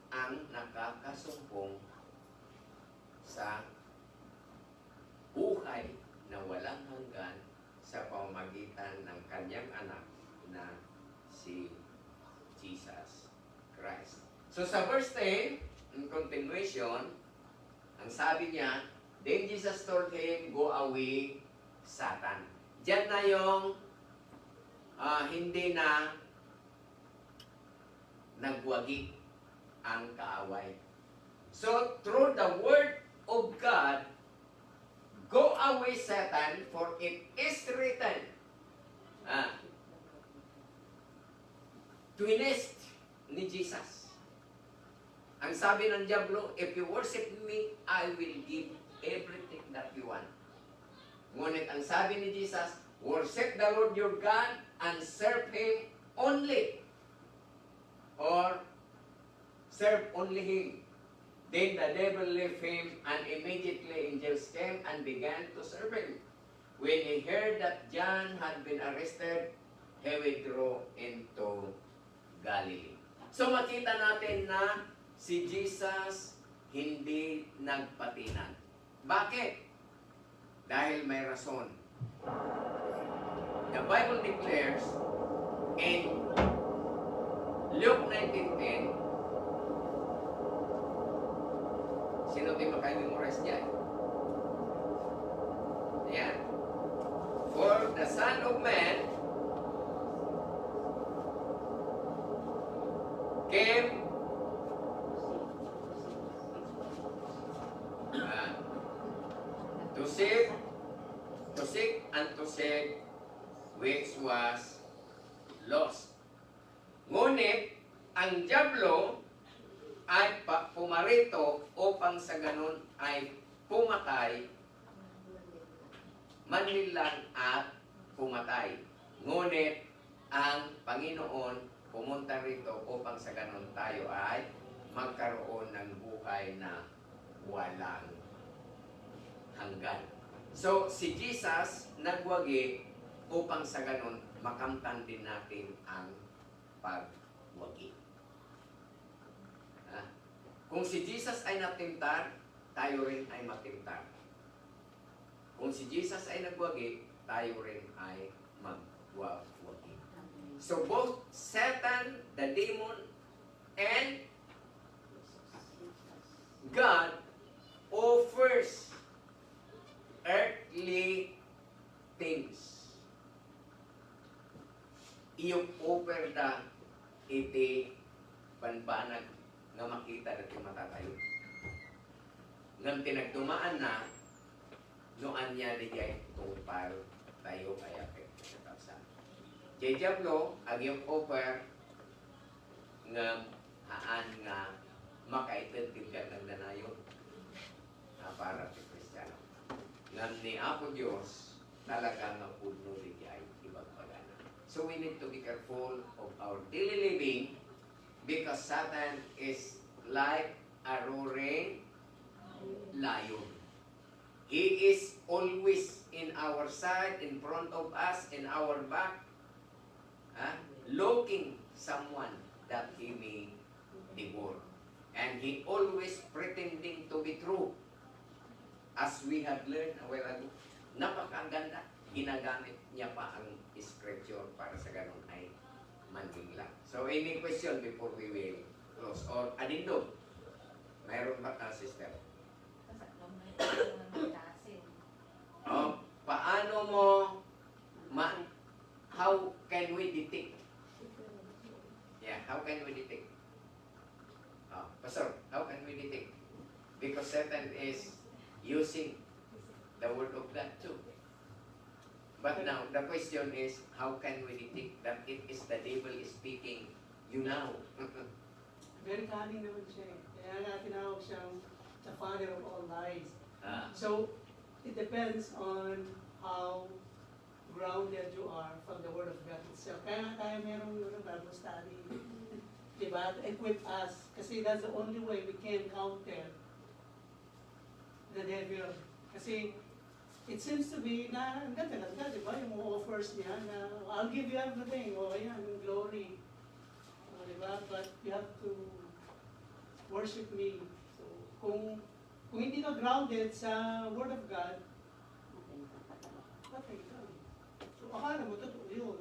ang nakakasumpong sa buhay na walang hanggan sa pamamagitan ng kanyang anak na si Jesus Christ. So sa verse 10, in continuation, ang sabi niya, then Jesus told him, go away, Satan. Diyan na yung hindi na nagwagi ang kaaway. So through the word of God, go away, Satan, for it is written. Twinist ni Jesus. Ang sabi ng diablo, if you worship me, I will give everything that you want. Ngunit ang sabi ni Jesus, worship the Lord your God and serve Him only. Or serve only Him. Then the devil left him, and immediately angels came and began to serve him. When he heard that John had been arrested, he withdrew into Galilee. So makita natin na si Jesus hindi nagpatinag. Bakit? Dahil may rason. The Bible declares in Luke 19:10, sino di makaimemorize niya? Ayan. For the Son of Man came to seek and to save which was lost. Ngunit ang diablo ay pumarito upang sa ganun ay pumatay, manlilang at pumatay. Ngunit ang Panginoon pumunta rito upang sa ganun tayo ay magkaroon ng buhay na walang hanggan. So, si Jesus nagwagi upang sa ganun makamtan din natin ang pagwagi. Kung si Jesus ay natimtar, tayo rin ay matimtar. Kung si Jesus ay nagwagi, tayo rin ay magwagi. So both Satan, the demon, and God offers earthly things. Iyong offer da iti panbanag nga makita natin matatayo. Nang tinagdumaan na, noan niya di kay tupal tayo kaya sa Jay Diablo, ang iyong offer nga haan nga makaitintid ka ng danayon na para sa Kristiyano. Ngam ni Apo Diyos, talaga nga puno di kay ibang pagana. So we need to be careful of our daily living because Satan is like a roaring lion. He is always in our side, in front of us, in our back, looking someone that he may devour. And he always pretending to be true. As we have learned a while ago, napakaganda. Ginagamit niya pa ang scripture para sa ganun ay manhing lang. So any question before we will close? Or Adindo, mayroon ba ka, sister? Paano mo how can we detect? Yeah, how can we detect? Pastor, how can we detect? Because Satan is using the word of God too. But now, the question is, how can we detect that it is the devil speaking you now? Very cunning naman siya eh. Kaya nga tinawag siyang the father of all lies. So, it depends on how grounded you are from the Word of God itself. Kaya nga tayo merong Bible study. Diba? To equip us. Kasi that's the only way we can counter the devil. Kasi it seems to be na, ang ganda, diba? Yung offers niya na, I'll give you everything. O, ayan, yung glory. O, diba? But you have to worship me. So, kung hindi ka grounded sa Word of God, patay ka. So, akala mo, totoo yun.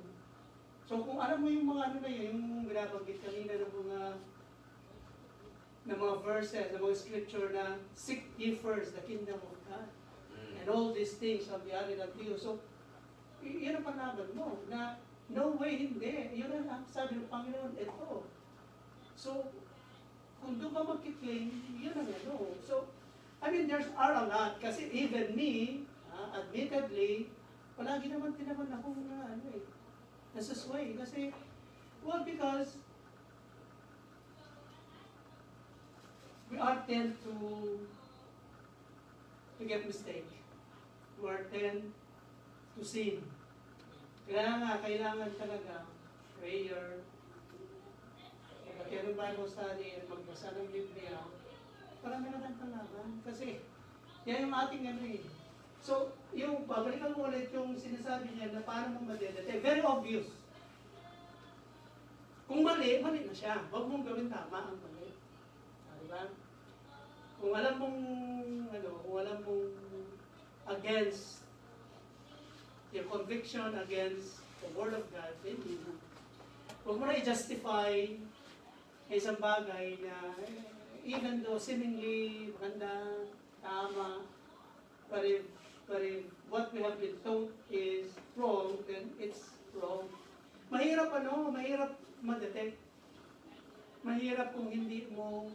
So, kung alam mo yung mga ano na yun, yung binabanggit kanina ng mga verses, ng mga scripture na, seek ye first the kingdom of God. And all these things shall be added unto you. So, yun ang panaban mo, na no way, hindi. Yun ang sabi ng Panginoon, ito. So, kung doon ka magkiklaim, yun ang ano. So, I mean, there's are a lot. Kasi even me, admittedly, palagi naman ako na nasusway. Kasi, well, because we are tend to get mistake. We are tend to sin. Kaya nga, kailangan talaga prayer, mag-attend ng Bible study, at magbasa ng Biblia. Parang meron palaban. Kasi, yan yung ating ano eh. So, yung babalikan mo ulit yung sinasabi niya na paano mo madedetect. Very obvious. Kung mali, mali na siya. Huwag mong gawin tama ang mali. Diba? Kung alam mong against your conviction against the Word of God, hindi na. Huwag mo na i-justify isang bagay na even though seemingly maganda, tama, but if what we have been taught is wrong, then it's wrong. Mahirap ma-detect. Mahirap kung hindi mo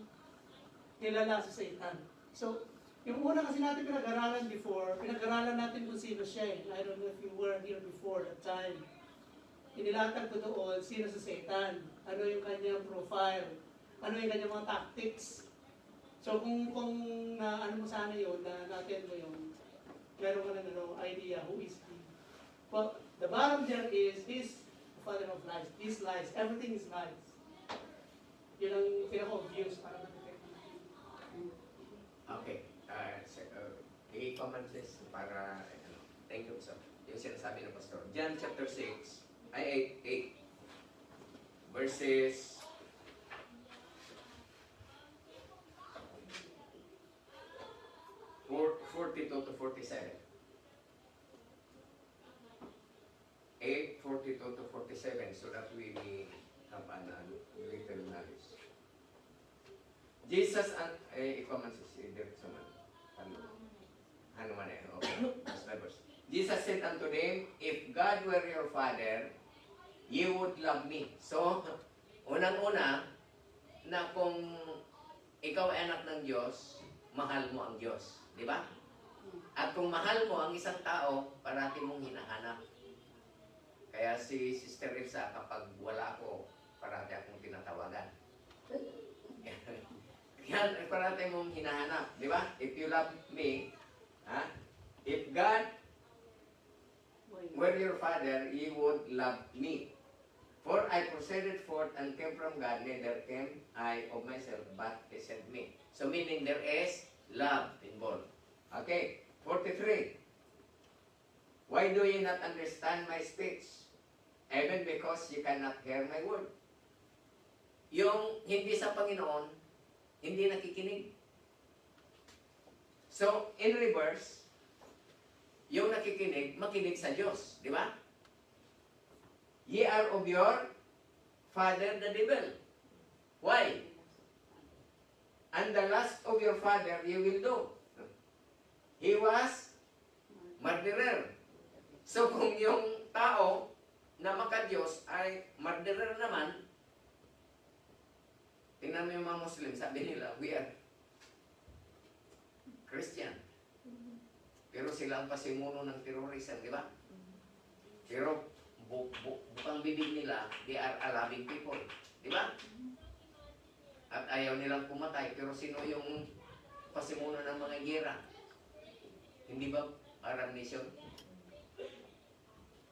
kilala si Satan. So, yung una kasi natin pinag-aralan natin kung sino siya eh. I don't know if you were here before that time. Inilatag ko doon, sino si Satan, ano yung kanyang profile, ano yung kanyang mga tactics. So kung ano mo sana yun, natin mo yung, meron ka ng idea who is he. Well, the bottom there is, he's the father of lies. He's lies. Everything is lies. Yun ang pinaka-obvious para ma-detect. Okay. I-comment this para, thank you, sir. Yung sinasabi ng pastor. John chapter 6, 8, verses 42 to 47. 8:42 to 47. 7 so that we may have a little knowledge. Jesus, ikaw man si diretso man. Ano man eh, okay. Verse. Jesus said unto them, if God were your father, you would love me. So, unang-una, na kung ikaw ay anak ng Diyos, mahal mo ang Diyos. Di ba? At kung mahal mo ang isang tao, parati mong hinahanap. Kaya si Sister Risa, kapag wala ako, parati akong tinatawagan. Yan, parati mong hinahanap. Di ba? If you love me, if God were your father, you would love me. For I proceeded forth and came from God, neither came I of myself, but He sent me. So meaning there is love involved. Okay, 43. Why do you not understand my speech? Even because you cannot hear my word. Yung hindi sa Panginoon, hindi nakikinig. So, in reverse, yung nakikinig, makinig sa Diyos. Di ba? Ye are of your father the devil. Why? And the lust of your father you will do. He was murderer. So kung yung tao na maka-Diyos ay murderer naman, tingnan mo yung mga Muslim, sabi nila, we are Christian. Pero sila ang pasimuno ng terrorism, di ba? Pero bukang bibig nila, they are a loving people. Di ba? At ayaw nilang pumatay. Pero sino yung pasimuno ng mga gera? Hindi ba Arab nation?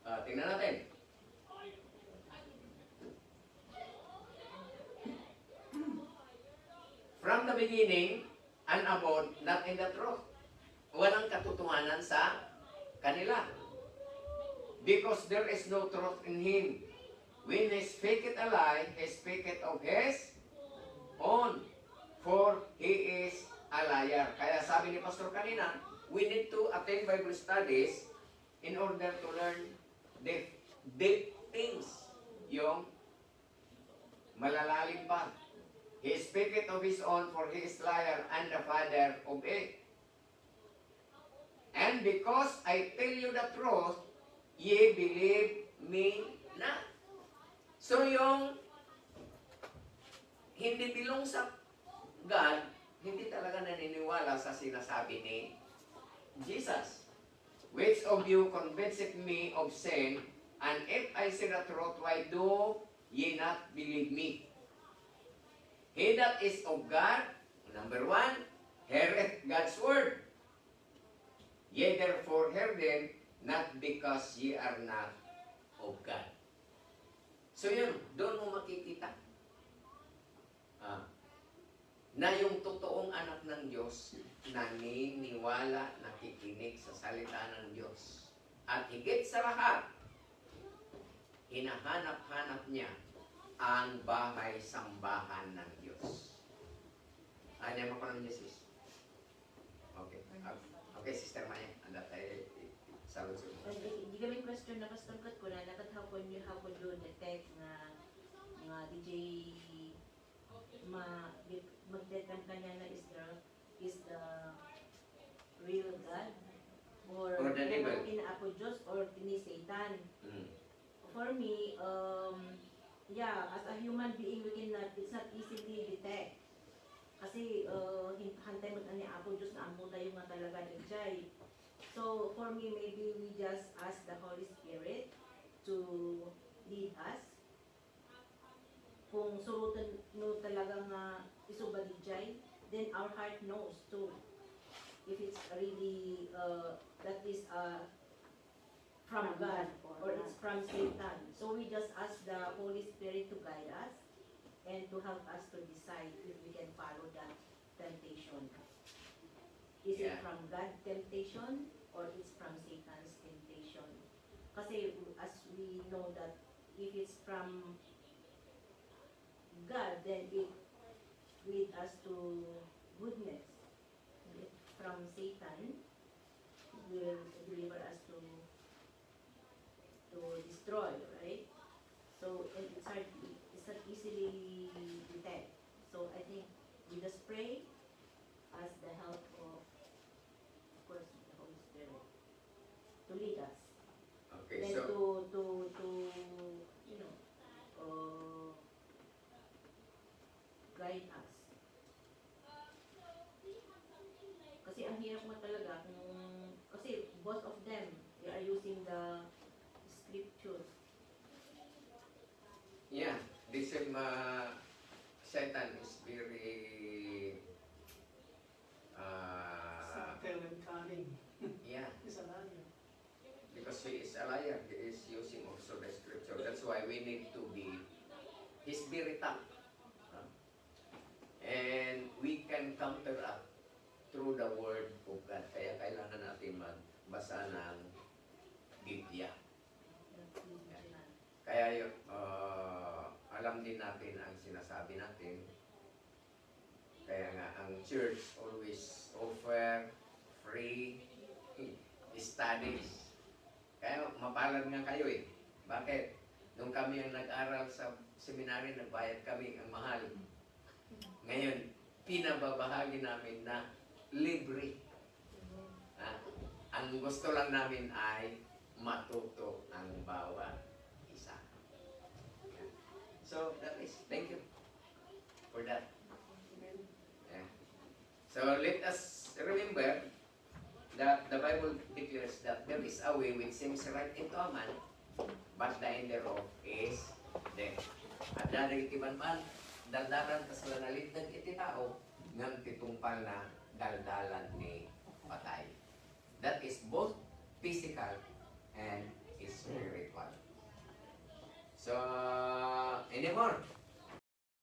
Tingnan natin. From the beginning, and abode, not in the truth. Walang katotohanan sa kanila. Because there is no truth in him. When he speaketh a lie, he speaketh of his own. For he is a liar. Kaya sabi ni Pastor kanina, we need to attend Bible studies in order to learn the deep things. Yung malalalim pa. He speaketh of his own, for he is liar and the father of it. And because I tell you the truth, ye believe me not. So yung hindi bilong sa God, hindi talaga naniniwala sa sinasabi ni Jesus. Which of you convinceth me of sin, and if I say the truth, why do ye not believe me? He that is of God, number 1, heareth God's word. Ye therefore hear them, not because ye are not of God. So yun, doon mo makikita na yung totoong anak ng Diyos naniniwala, nakikinig sa salita ng Diyos. At higit sa lahat, hinahanap-hanap niya ang bahay-sambahan ng Diyos. Ano mo ko ng Jesus? Okay. Okay, Sister Maya. Anda tayo salud sa mo. Hindi kami question na pastor ko na nakatapon yung hapon doon na text na DJ magdetan kanya na is the real God or the devil. Kinaapo Diyos or ni Satan. For me, as a human being, it's not easily detect. Kasi hantay mo ni Apo Diyos na amo tayo nga talaga ni Jai. So for me, maybe we just ask the Holy Spirit to lead us. Kung surutan no talaga nga isubad ni Jai, then our heart knows too. If it's really that is from God or it's from Satan. So we just ask the Holy Spirit to guide us and to help us to decide if we can follow that temptation. Is it from God temptation or it's from Satan's temptation? Kasi as we know that if it's from God, then it lead us to goodness. From Satan will deliver us to destroy, right? Satan is very Subtle and cunning. yeah, Is a liar. because he is a liar. He is using also the scripture. That's why we need to be his very tough. And we can counteract through the word of God. Kaya kailangan natin magbasa ng Biblia. Kaya alam din natin ang sinasabi natin. Kaya nga ang church always offer free studies. Kaya mapalad nga kayo eh. Bakit? Nung kami ang nag-aral sa seminary, nagbayad kami ang mahal. Ngayon, pinababahagi namin na libre. Ang gusto lang namin ay matuto ang bawat isa. So, that is, thank you for that. Yeah. So, let us remember that the Bible declares that there is a way which seems right into a man, but the end thereof is death. At dadagitiban man, daldalan tas lanalintag iti tao, ngam titungpal na daldalan ni patay. That is both physical and spiritual. So, anymore?